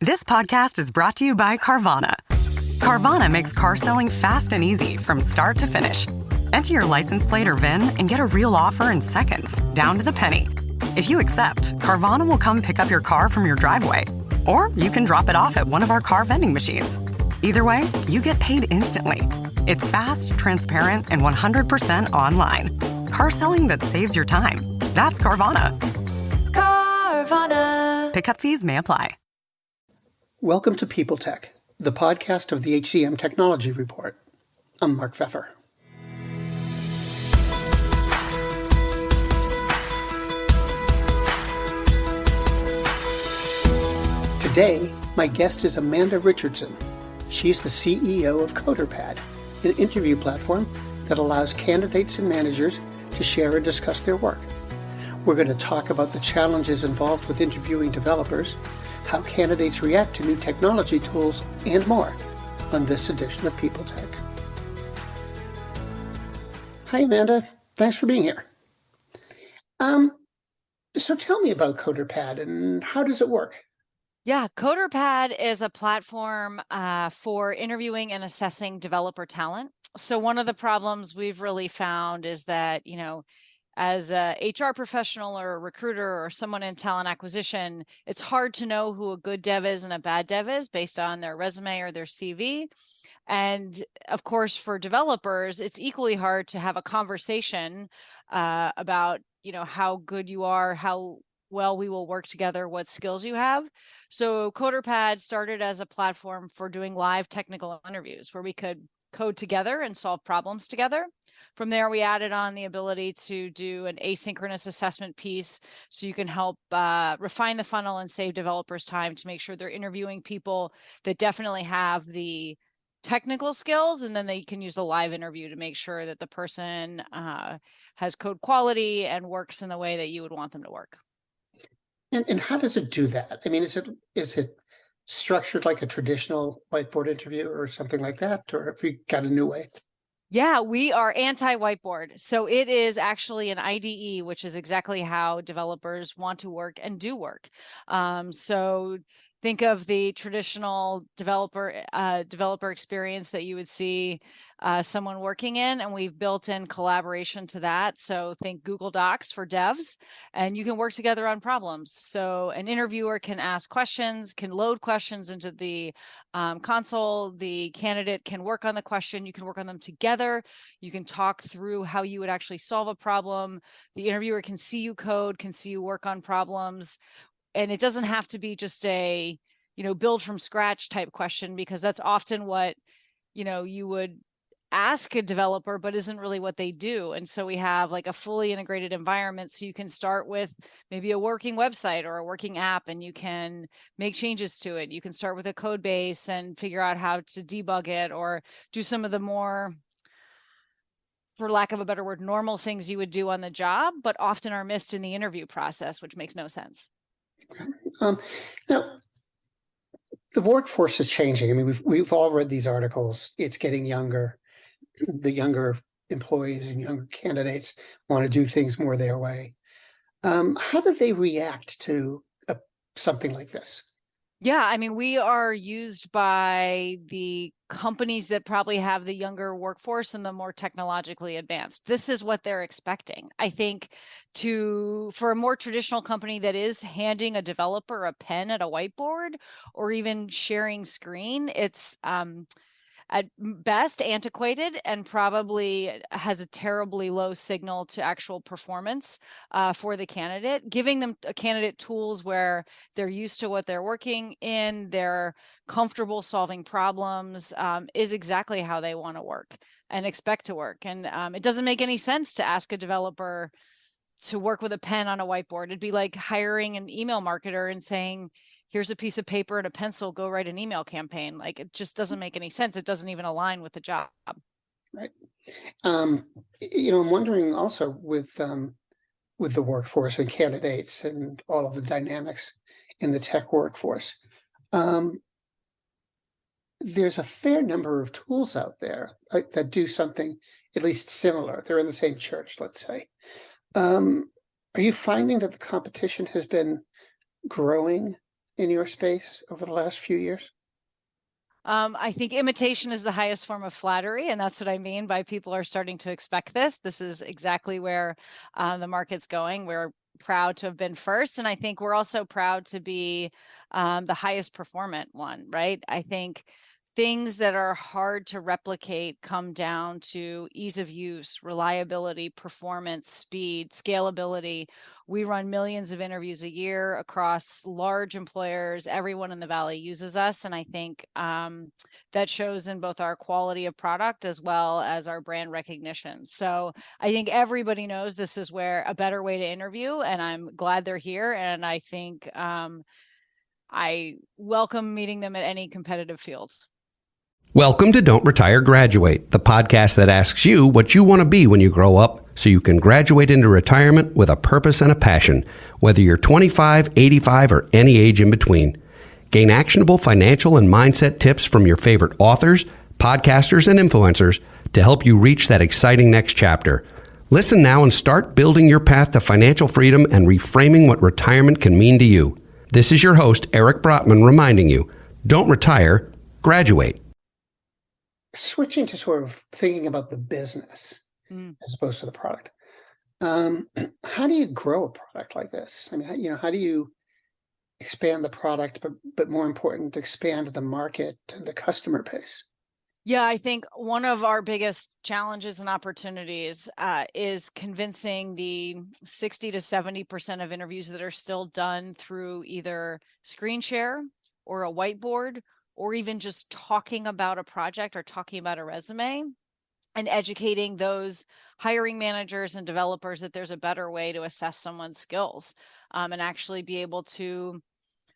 This podcast is brought to you by Carvana. Carvana makes car selling fast and easy from start to finish. Enter your license plate or VIN and get a real offer in seconds, down to the penny. If you accept, Carvana will come pick up your car from your driveway. Or you can drop it off at one of our car vending machines. Either way, you get paid instantly. It's fast, transparent, and 100% online. Car selling that saves your time. That's Carvana. Carvana. Pickup fees may apply. Welcome to People Tech, the podcast of the HCM Technology Report. I'm Mark Pfeffer. Today, my guest is Amanda Richardson. She's the CEO of CoderPad, an interview platform that allows candidates and managers to share and discuss their work. We're going to talk about the challenges involved with interviewing developers, how candidates react to new technology tools, and more on this edition of People Tech. Hi, Amanda. Thanks for being here. So tell me about CoderPad and how does it work? Yeah, CoderPad is a platform for interviewing and assessing developer talent. So one of the problems we've really found is that, as a HR professional or a recruiter or someone in talent acquisition, it's hard to know who a good dev is and a bad dev is based on their resume or their CV. And of course, for developers, it's equally hard to have a conversation about, how good you are, how well we will work together, what skills you have. So CoderPad started as a platform for doing live technical interviews where we could code together and solve problems together. From there, we added on the ability to do an asynchronous assessment piece so you can help refine the funnel and save developers time to make sure they're interviewing people that definitely have the technical skills, and then they can use a live interview to make sure that the person has code quality and works in the way that you would want them to work. And how does it do that? I mean, is it structured like a traditional whiteboard interview or something like that? Or have you got a new way? Yeah, we are anti-whiteboard. So it is actually an IDE, which is exactly how developers want to work and do work. So think of the traditional developer experience that you would see someone working in, and we've built in collaboration to that. So think Google Docs for devs, and you can work together on problems. So an interviewer can ask questions, can load questions into the console. The candidate can work on the question. You can work on them together. You can talk through how you would actually solve a problem. The interviewer can see you code, can see you work on problems. And it doesn't have to be just a, build from scratch type question, because that's often what, you would ask a developer, but isn't really what they do. And so we have like a fully integrated environment. So you can start with maybe a working website or a working app, and you can make changes to it. You can start with a code base and figure out how to debug it, or do some of the more, for lack of a better word, normal things you would do on the job, but often are missed in the interview process, which makes no sense. Now, the workforce is changing. I mean, we've all read these articles. It's getting younger. The younger employees and younger candidates want to do things more their way. How do they react to something like this? Yeah, I mean, we are used by the companies that probably have the younger workforce and the more technologically advanced. This is what they're expecting. I think for a more traditional company that is handing a developer a pen at a whiteboard or even sharing screen, it's at best antiquated and probably has a terribly low signal to actual performance for the candidate. Giving them a candidate tools where they're used to what they're working in, they're comfortable solving problems, is exactly how they want to work and expect to work. And it doesn't make any sense to ask a developer to work with a pen on a whiteboard. It'd be like hiring an email marketer and saying, here's a piece of paper and a pencil, go write an email campaign. Like, it just doesn't make any sense. It doesn't even align with the job. Right. I'm wondering also with the workforce and candidates and all of the dynamics in the tech workforce, there's a fair number of tools out there that do something at least similar. They're in the same church, let's say. Are you finding that the competition has been growing in your space over the last few years? I think imitation is the highest form of flattery, and that's what I mean by people are starting to expect this. This is exactly where the market's going. We're proud to have been first, and I think we're also proud to be the highest performant one, right? I think things that are hard to replicate come down to ease of use, reliability, performance, speed, scalability. We run millions of interviews a year across large employers. Everyone in the Valley uses us. And I think that shows in both our quality of product as well as our brand recognition. So I think everybody knows this is where a better way to interview, and I'm glad they're here. And I think I welcome meeting them at any competitive field. Welcome to Don't Retire, Graduate, the podcast that asks you what you want to be when you grow up so you can graduate into retirement with a purpose and a passion, whether you're 25, 85, or any age in between. Gain actionable financial and mindset tips from your favorite authors, podcasters, and influencers to help you reach that exciting next chapter. Listen now and start building your path to financial freedom and reframing what retirement can mean to you. This is your host, Eric Brotman, reminding you, don't retire, graduate. Switching to sort of thinking about the business as opposed to the product. How do you grow a product like this? I mean, how do you expand the product, but more important, expand the market and the customer base? Yeah, I think one of our biggest challenges and opportunities is convincing the 60 to 70% of interviews that are still done through either screen share or a whiteboard, or even just talking about a project or talking about a resume, and educating those hiring managers and developers that there's a better way to assess someone's skills and actually be able to,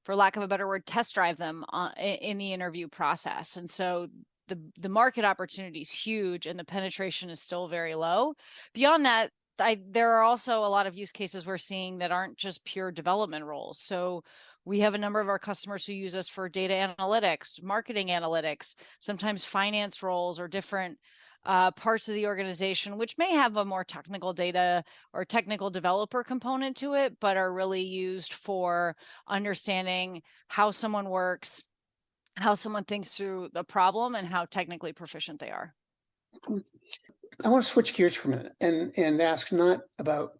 for lack of a better word, test drive them in the interview process. And so the market opportunity is huge and the penetration is still very low. Beyond that, there are also a lot of use cases we're seeing that aren't just pure development roles. So we have a number of our customers who use us for data analytics, marketing analytics, sometimes finance roles or different parts of the organization, which may have a more technical data or technical developer component to it, but are really used for understanding how someone works, how someone thinks through the problem, and how technically proficient they are. I want to switch gears for a minute and ask not about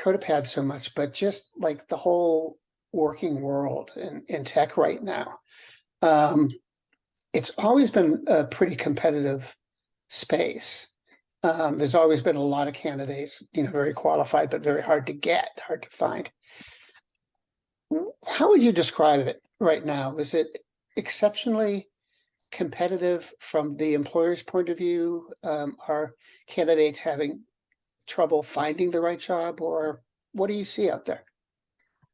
CoderPad so much, but just like the whole working world in tech right now. It's always been a pretty competitive space. There's always been a lot of candidates, very qualified, but very hard to get, hard to find. How would you describe it right now? Is it exceptionally competitive from the employer's point of view? Are candidates having trouble finding the right job, or what do you see out there?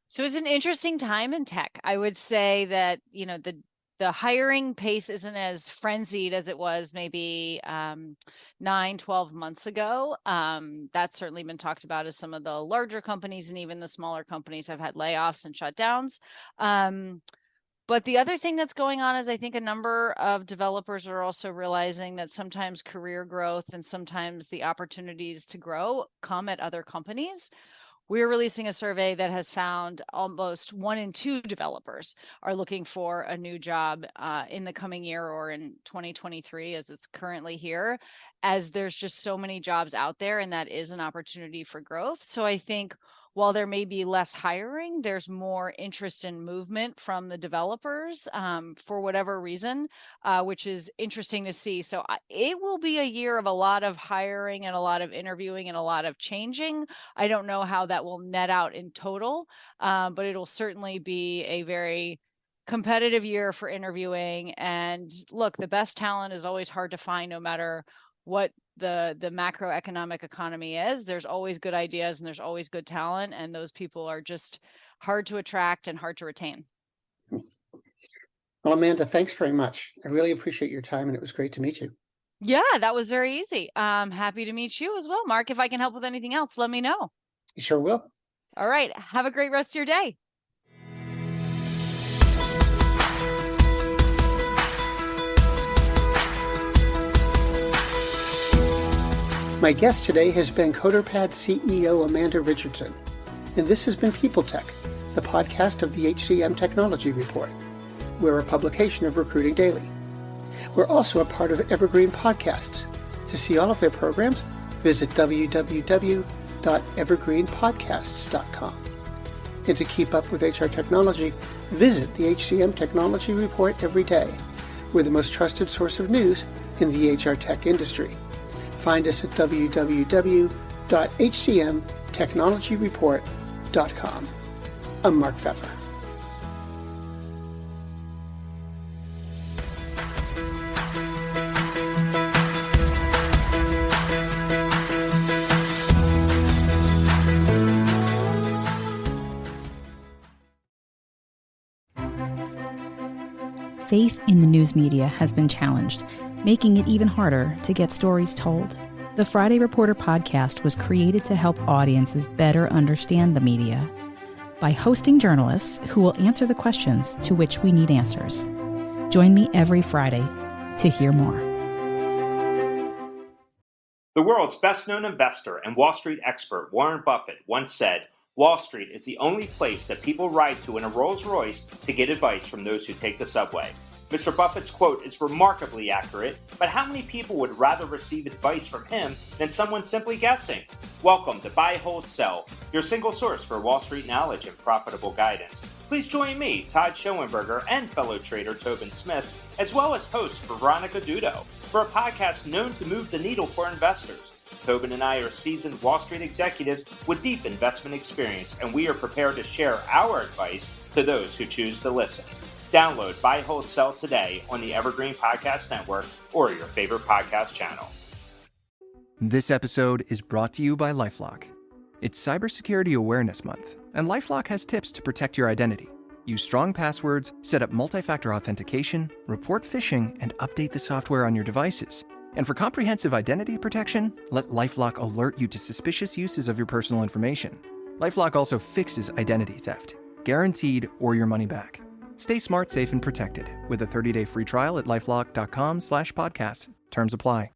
So it's an interesting time in tech. I would say that, the hiring pace isn't as frenzied as it was maybe 9-12 months ago. That's certainly been talked about as some of the larger companies and even the smaller companies have had layoffs and shutdowns. But the other thing that's going on is I think a number of developers are also realizing that sometimes career growth and sometimes the opportunities to grow come at other companies. We're releasing a survey that has found almost 1 in 2 developers are looking for a new job in the coming year or in 2023 as it's currently here, as there's just so many jobs out there, and that is an opportunity for growth. So I think while there may be less hiring, there's more interest in movement from the developers for whatever reason, which is interesting to see. So it will be a year of a lot of hiring and a lot of interviewing and a lot of changing. I don't know how that will net out in total, but it'll certainly be a very competitive year for interviewing. And look, the best talent is always hard to find no matter what the macroeconomic economy is. There's always good ideas and there's always good talent, and those people are just hard to attract and hard to retain. Well, Amanda, thanks very much. I really appreciate your time, and it was great to meet you. Yeah, that was very easy. Happy to meet you as well, Mark. If I can help with anything else, let me know. You sure will. All right. Have a great rest of your day. My guest today has been CoderPad CEO Amanda Richardson, and this has been People Tech, the podcast of the HCM Technology Report. We're a publication of Recruiting Daily. We're also a part of Evergreen Podcasts. To see all of their programs, visit www.evergreenpodcasts.com. And to keep up with HR technology, visit the HCM Technology Report every day. We're the most trusted source of news in the HR tech industry. Find us at www.hcmtechnologyreport.com. I'm Mark Pfeffer. Faith in the news media has been challenged, making it even harder to get stories told. The Friday Reporter podcast was created to help audiences better understand the media by hosting journalists who will answer the questions to which we need answers. Join me every Friday to hear more. The world's best-known investor and Wall Street expert Warren Buffett once said, "Wall Street is the only place that people ride to in a Rolls-Royce to get advice from those who take the subway." Mr. Buffett's quote is remarkably accurate, but how many people would rather receive advice from him than someone simply guessing? Welcome to Buy, Hold, Sell, your single source for Wall Street knowledge and profitable guidance. Please join me, Todd Schoenberger, and fellow trader Tobin Smith, as well as host Veronica Dudo, for a podcast known to move the needle for investors. Tobin and I are seasoned Wall Street executives with deep investment experience, and we are prepared to share our advice to those who choose to listen. Download Buy, Hold, Sell today on the Evergreen Podcast Network or your favorite podcast channel. This episode is brought to you by LifeLock. It's Cybersecurity Awareness Month, and LifeLock has tips to protect your identity. Use strong passwords, set up multi-factor authentication, report phishing, and update the software on your devices. And for comprehensive identity protection, let LifeLock alert you to suspicious uses of your personal information. LifeLock also fixes identity theft, guaranteed or your money back. Stay smart, safe, and protected with a 30-day free trial at LifeLock.com/podcast. Terms apply.